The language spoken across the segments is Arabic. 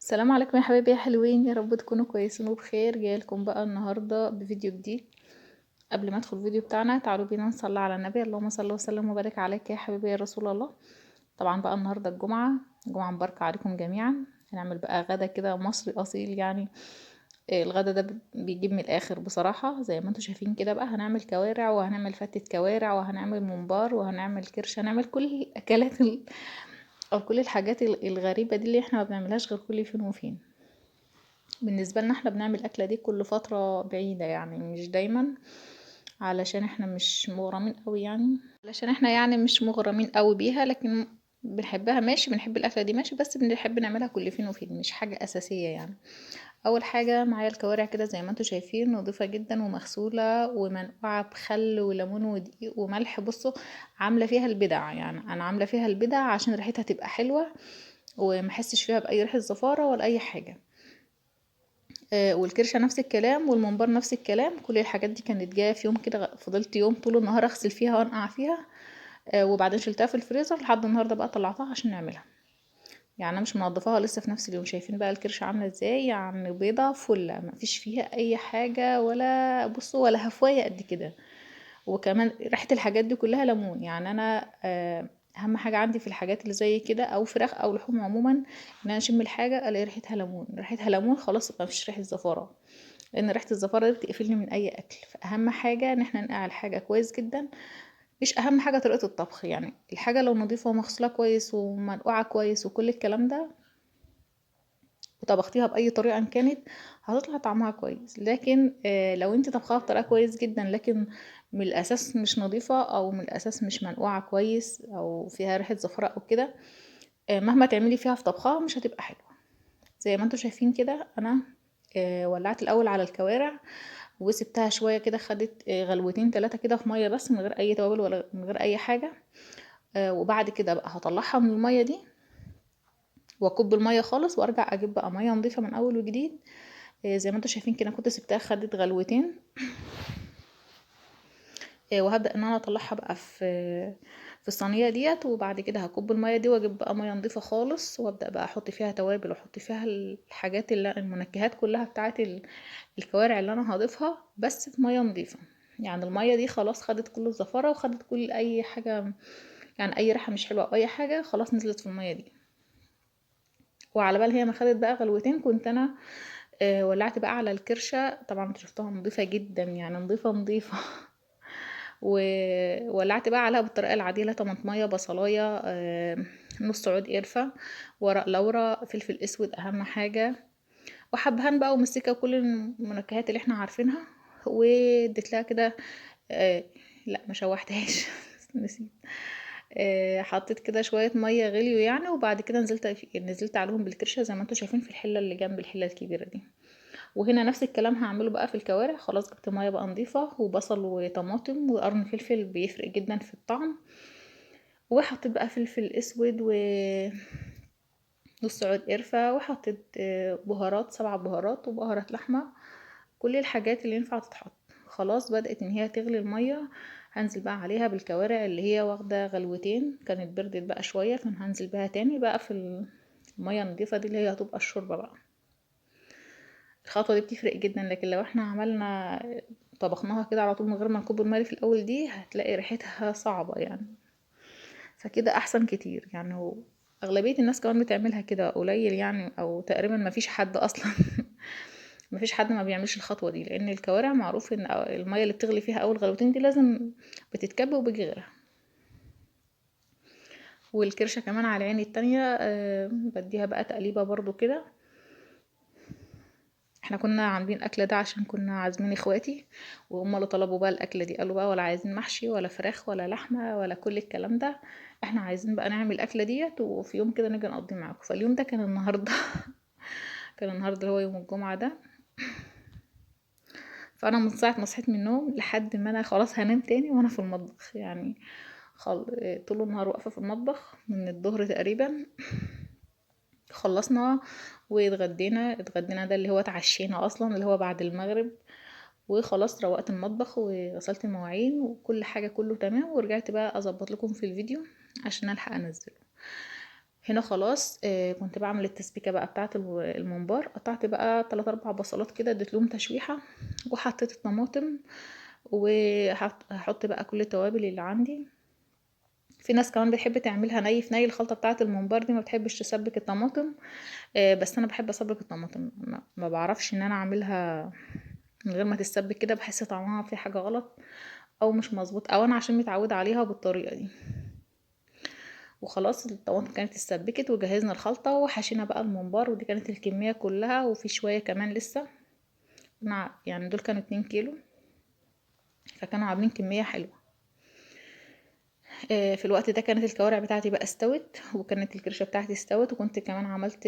السلام عليكم يا حبايبي يا حلوين، يا رب تكونوا كويسين وبخير. جايلكم بقى النهارده بفيديو جديد. قبل ما ادخل الفيديو بتاعنا تعالوا بينا نصلي على النبي. اللهم صل وسلم وبارك عليك يا حبيبي يا رسول الله. طبعا بقى النهارده الجمعه مباركه عليكم جميعا. هنعمل بقى غدا كده مصري اصيل يعني. الغدا ده بيجيب من الاخر بصراحه. زي ما انتم شايفين كده بقى هنعمل كوارع وهنعمل فتة كوارع وهنعمل ممبار وهنعمل كرش. هنعمل كل الاكلات او كل الحاجات الغريبه دي اللي احنا ما بنعملهاش غير كل فين وفين. بالنسبة لنا احنا بنعمل الأكلة دي كل فترة بعيدة يعني مش دايما، علشان احنا مش مغرمين قوي يعني، علشان احنا يعني مش مغرمين قوي بيها، لكن بنحبها ماشي، بنحب الأكلة دي ماشي، بس بنحب نعملها كل فين وفين، مش حاجة أساسية يعني. أول حاجة معايا الكوارع كده زي ما انتوا شايفين، نضيفة جدا ومغسولة ومنقوعة بخل وليمون ودقيق وملح. بصوا عاملة فيها البدع يعني، أنا عاملة فيها البدع عشان ريحتها تبقى حلوة ومحسش فيها بأي ريحة زفارة ولا أي حاجة. والكرشة نفس الكلام والممبار نفس الكلام. كل الحاجات دي كانت جايه في يوم كده، فضلت يوم طول النهار اغسل فيها وانقع فيها. وبعدين شلتها في الفريزر لحد النهارده بقى طلعتها عشان نعملها. يعني انا مش منضفاها لسه في نفس اليوم. شايفين بقى الكرشة عامله ازاي؟ يعني بيضه فله، ما فيش فيها اي حاجه ولا بصوا ولا هفوايه قد كده. وكمان ريحه الحاجات دي كلها ليمون. يعني انا اهم حاجه عندي في الحاجات اللي زي كده او فراخ او لحوم عموما، ان انا اشم الحاجه الاقي ريحتها ليمون، ريحتها ليمون خلاص ما فيش ريحه زفاره، لان ريحه الزفاره دي بتقفلني من اي اكل. فاهم حاجه ان احنا ننقع الحاجه كويس جدا. مش اهم حاجه طريقه الطبخ، يعني الحاجه لو نظيفه ومغسوله كويس ومنقوعه كويس وكل الكلام ده وطبختيها باي طريقه إن كانت هتطلع طعمها كويس. لكن لو انت طبخها بطريقه كويس جدا لكن من الاساس مش نظيفه او من الاساس مش منقوعه كويس او فيها ريحه زفره او كده، مهما تعملي فيها في طبخها مش هتبقى حلوه. زي ما انتوا شايفين كده انا ولعت الاول على الكوارع وسبتها شويه كده، خدت غلوتين 3 كده في ميه بس من غير اي توابل ولا من غير اي حاجه. وبعد كده بقى هطلعها من الميه دي واكب الميه خالص وارجع اجيب بقى ميه نظيفه من اول وجديد. زي ما انتوا شايفين كده كنت سبتها خدت غلوتين. وهبدا ان انا اطلعها بقى في الصينيه ديت، وبعد كده هكب الميه دي واجيب بقى ميه نظيفه خالص وابدا بقى احط فيها توابل واحط فيها الحاجات اللي المنكهات كلها بتاعه الكوارع اللي انا هضيفها، بس في ميه نظيفه. يعني الميه دي خلاص خدت كل الزفاره وخدت كل اي حاجه، يعني اي ريحه مش حلوه او اي حاجه خلاص نزلت في الميه دي. وعلى بال هي ما خدت بقى غلوتين كنت انا ولعت بقى على الكرشه. طبعا انتوا شفتها نظيفه جدا يعني نظيفه نظيفه وولعت بقى عليها بالطريقه العاديه، لا طماطميه بصلايه نص عود قرفه، ورق لورا، فلفل اسود اهم حاجه، وحبهان بقى ومسكه وكل المنكهات اللي احنا عارفينها. واديت لها كده لا ما شوحتهاش نسيت. حطيت كده شويه ميه غليوا يعني، وبعد كده نزلت عليهم بالكرشه زي ما انتم شايفين في الحله اللي جنب الحله الكبيره دي. وهنا نفس الكلام هعمله بقى في الكوارع. خلاص جبت ميه بقى نضيفه وبصل وطماطم وقرن فلفل بيفرق جدا في الطعم، وحطيت بقى فلفل اسود نص عود قرفة، وحطيت بهارات 7 بهارات وبهارات لحمة، كل الحاجات اللي ينفع تتحط. خلاص بدأت ان هي تغلي المية، هنزل بقى عليها بالكوارع اللي هي واخدة غلوتين، كانت بردت بقى شوية فهنزل بها تاني بقى في المية النضيفة دي اللي هي هتبقى الشوربة بقى. الخطوة دي بتفرق جدا، لكن لو احنا عملنا طبخناها كده على طول من غير ما نكب المية في الاول دي هتلاقي ريحتها صعبة يعني. فكده احسن كتير يعني. هو اغلبيه الناس كمان بتعملها كده قليل يعني، او تقريبا ما فيش حد اصلا ما فيش حد ما بيعملش الخطوه دي، لان الكوارع معروف ان الميه اللي بتغلي فيها اول غلوتين دي لازم بتتكب وبيجي غيرها. والكرشه كمان على العين التانية بديها بقى تقليبه برضو كده. احنا كنا عاملين اكله ده عشان كنا عازمين اخواتي، وهم اللي طلبوا بقى الاكله دي، قالوا بقى ولا عايزين محشي ولا فراخ ولا لحمه ولا كل الكلام ده، احنا عايزين بقى نعمل الاكله ديت وفي يوم كده نيجي نقضي معاكم. فاليوم ده كان النهارده كان النهارده اللي هو يوم الجمعه ده. فانا من ساعه ما صحيت من النوم لحد ما انا خلاص هنام تاني وانا في المطبخ يعني. طول النهار واقفه في المطبخ من الظهر تقريبا. خلصنا اتغدينا ده اللي هو اتعشينا اصلا اللي هو بعد المغرب. وخلاص روقت المطبخ وغسلت المواعين وكل حاجه كله تمام، ورجعت بقى اظبط لكم في الفيديو عشان الحق انزله. هنا خلاص كنت بعمل التسبيكه بقى بتاعه الممبار. قطعت بقى 3 4 بصلات كده، اديت لهم تشويحه، وحطيت الطماطم، وهحط بقى كل التوابل اللي عندي. في ناس كمان بتحب تعملها ني في ني. الخلطه بتاعه الممبار دي ما بتحبش تسبك الطماطم، بس انا بحب اسبك الطماطم. ما بعرفش ان انا اعملها من غير ما تتسبك كده، بحس طعمها في حاجه غلط او مش مظبوط، او انا عشان متعوده عليها بالطريقه دي. وخلاص الطماطم كانت اتسبكت، وجهزنا الخلطه وحشينا بقى الممبار، ودي كانت الكميه كلها، وفي شويه كمان لسه. يعني دول كانوا 2 كيلو، فكانوا عاملين كميه حلوه. في الوقت ده كانت الكوارع بتاعتي بقى استوت، وكانت الكرشه بتاعتي استوت، وكنت كمان عملت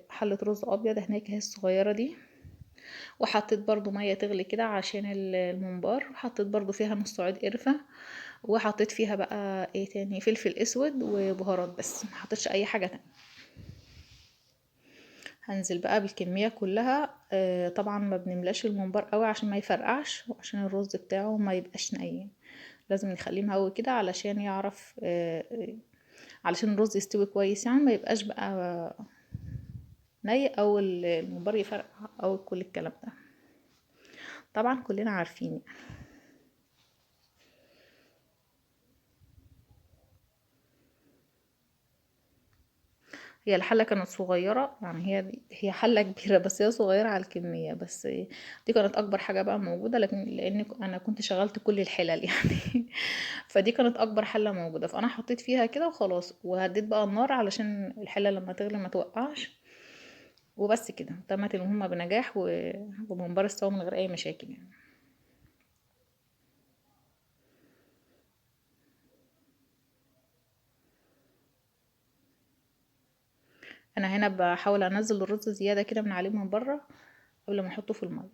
حله رز ابيض هناك اهي الصغيره دي. وحطيت برضو ميه تغلي كده عشان الممبار، وحطيت برضو فيها نص عود قرفه، وحطيت فيها بقى ايه تاني، فلفل اسود وبهارات، بس ما حطيتش اي حاجه تانية. هنزل بقى بالكميه كلها. طبعا ما بنملاش الممبار قوي عشان ما يفرقعش، وعشان الرز بتاعه ما يبقاش ني. لازم نخليه مهوي كده علشان يعرف علشان الرز يستوي كويس، يعني ما يبقاش بقى ني او الممبار يفرقع او كل الكلام ده. طبعا كلنا عارفين يعني. هي الحلة كانت صغيرة، يعني هي حلة كبيرة، بس هي صغيرة على الكمية بس. دي كانت أكبر حاجة بقى موجودة، لكن لأن أنا كنت شغلت كل الحلل يعني فدي كانت أكبر حلة موجودة، فأنا حطيت فيها كده وخلاص، وهديت بقى النار علشان الحلة لما تغلي ما توقعش. وبس كده تمت المهمة بنجاح، ومنبار استوى من غير أي مشاكل يعني. أنا هنا بحاول أنزل الرز زيادة كده من عليه من بره قبل ما أحطه في المية.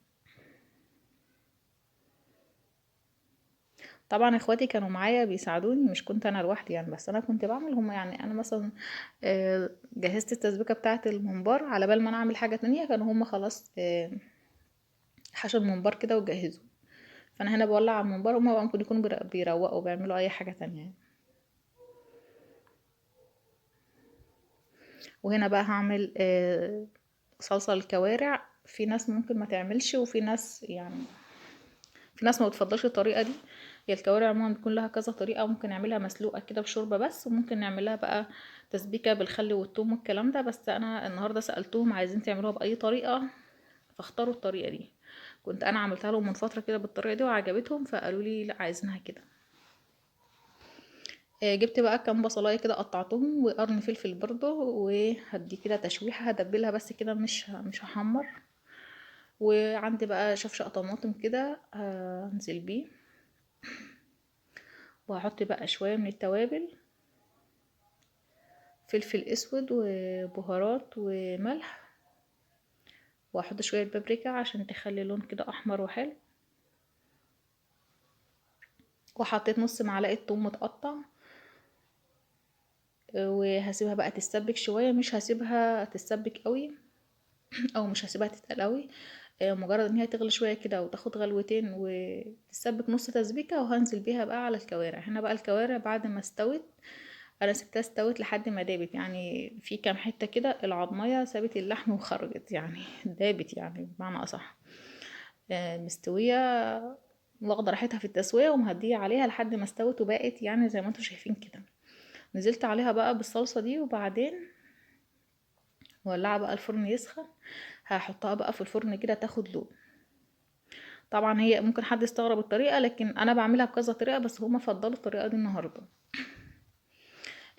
طبعا اخواتي كانوا معايا بيساعدوني، مش كنت انا لوحدي يعني، بس انا كنت بعمل هم يعني. انا مثلا جهزت التسبيكه بتاعه الممبار، على بال ما انا اعمل حاجه تانية كانوا هم خلاص حشوا الممبار كده وجهزوا. فانا هنا بولع على الممبار، هم بقى ممكن يكونوا بيروقوا بيعملوا اي حاجه تانية يعني. وهنا بقى هعمل صلصه الكوارع. في ناس ممكن ما تعملش، وفي ناس يعني في ناس ما بتفضلش الطريقه دي. هي الكوارع عموما بيكون لها كذا طريقه، ممكن نعملها مسلوقه كده بشوربه بس، وممكن نعملها بقى تسبيكه بالخل والثوم والكلام ده. بس انا النهارده سالتهم عايزين تعملوها باي طريقه، فاختاروا الطريقه دي. كنت انا عملتها لهم من فتره كده بالطريقه دي وعجبتهم، فقالوا لي لا عايزينها كده. جبت بقى كام بصلايه كده قطعتهم، وقرن فلفل برضه، وهدي كده تشويحه، هدبلها بس كده، مش هحمر. وعندي بقى شفشق طماطم كده هنزل بيه، وهحط بقى شويه من التوابل، فلفل اسود وبهارات وملح، واحط شويه بابريكا عشان تخلي لون كده احمر وحلو. وحطيت نص معلقه ثوم متقطع. وهسيبها بقى تتسبك شويه، مش هسيبها تتسبك قوي او مش هسيبها تتقل قوي. مجرد ان هي تغلي شويه كده وتاخد غلوتين وتتسبك نص تسبيكه، وهنزل بيها بقى على الكوارع. هنا بقى الكوارع بعد ما استوت، انا سبتها استوت لحد ما دابت، يعني في كام حته كده العضميه سابت اللحم وخرجت يعني دابت يعني بمعنى اصح. مستويه، واخده راحتها في التسويه، ومهديه عليها لحد ما استوت وبقت يعني زي ما انتم شايفين كده. نزلت عليها بقى بالصلصه دي، وبعدين ولعه بقى الفرن يسخن. هحطها بقى في الفرن كده تاخد لون. طبعا هي ممكن حد يستغرب الطريقه، لكن انا بعملها بكذا طريقه، بس هما فضلوا الطريقه دي النهارده.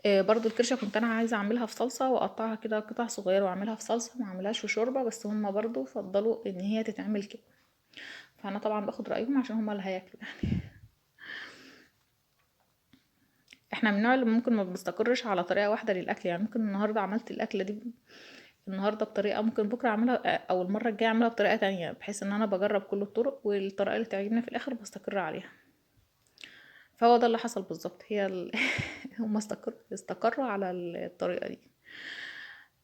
برضو الكرشه كنت انا عايزه اعملها في صلصه واقطعها كده قطع صغيره واعملها في صلصه، ما اعملهاش في شوربه، بس هما برضو فضلوا ان هي تتعمل كده. فانا طبعا باخد رايهم عشان هما اللي هياكلوا يعني. احنا من النوع اللي ممكن ما بنستقرش على طريقه واحده للاكل، يعني ممكن النهارده عملت الاكله دي النهارده بطريقه، ممكن بكره اعملها او المره الجايه اعملها بطريقه تانية، بحيث ان انا بجرب كل الطرق، والطريقه اللي تعجبني في الاخر بستقر عليها. فهو ده اللي حصل بالظبط. هم استقروا على الطريقه دي.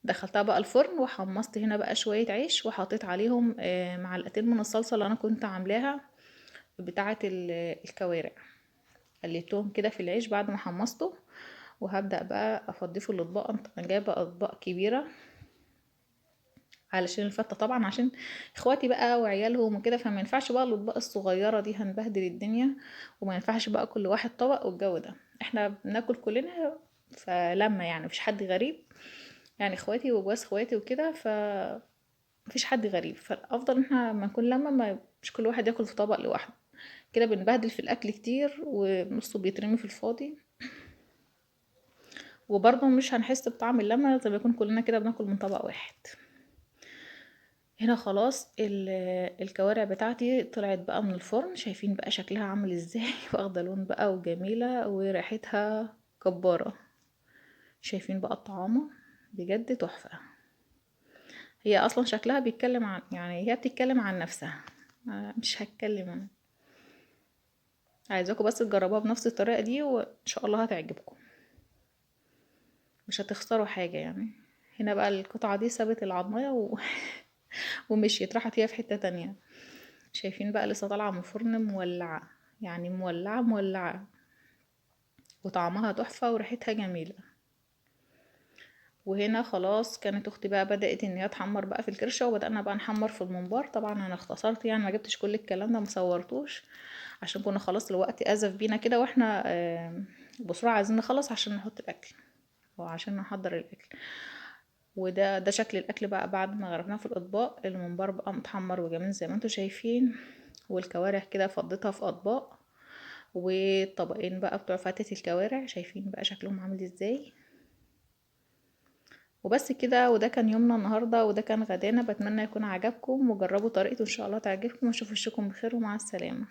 دخلتها بقى الفرن، وحمصت هنا بقى شويه عيش، وحطيت عليهم معلقتين من الصلصه اللي انا كنت عاملاها بتاعه الكوارع. قليتهم كده في العيش بعد ما حمصته، وهبدأ بقى افضيه في الاطباق. انا جايبه اطباق كبيره علشان الفتة طبعا، عشان اخواتي بقى وعيالهم وكده، فما ينفعش بقى الاطباق الصغيرة دي، هنبهدل الدنيا. وما ينفعش بقى كل واحد طبق والجو ده، احنا بناكل كلنا. فلما يعني مفيش حد غريب، يعني اخواتي وجواز اخواتي وكده، مفيش حد غريب. فالافضل ان احنا لما نكون لما ما مش كل واحد ياكل في طبق لوحده، كده بنبهدل في الاكل كتير ونصه بيترمي في الفاضي. وبرضه مش هنحس بطعم اللمة زي ما يكون كلنا كده بناكل من طبق واحد. هنا خلاص الكوارع بتاعتي طلعت بقى من الفرن، شايفين بقى شكلها عامل ازاي واخده لون بقى وجميلة وريحتها جبارة. شايفين بقى الطعامة بجد تحفة. هي اصلا شكلها بيتكلم عن، يعني هي بتتكلم عن نفسها. مش هتكلم انا. عايزاكم بس تجربوها بنفس الطريقة دي وان شاء الله هتعجبكم، مش هتخسروا حاجة يعني. هنا بقى القطعة دي سابت العضمية ومشيت راحت هي في حتة تانية. شايفين بقى لسه طالعة من الفرن مولعة، يعني مولعة مولعة، وطعمها تحفة وريحتها جميلة. وهنا خلاص كانت اختي بقى بدأت ان هي تحمر بقى في الكرشة، وبدأنا بقى نحمر في الممبار. طبعا انا اختصرت يعني ما جبتش كل الكلام ده، مصورتوش عشان كنا خلاص الوقت ازف بينا كده، واحنا بسرعة عايزين نخلص عشان نحط الاكل وعشان نحضر الاكل. ده شكل الاكل بقى بعد ما غرفناه في الاطباق. الممبار بقى متحمر وجميل زي ما انتوا شايفين، والكوارع كده فضيتها في اطباق، والطبقين بقى بتوع فتة الكوارع شايفين بقى شكلهم عامل ازاي. وبس كده، وده كان يومنا النهاردة وده كان غدانا. بتمنى يكون عجبكم وجربوا طريقته ان شاء الله تعجبكم، واشوف وشكم بخير ومع السلامة.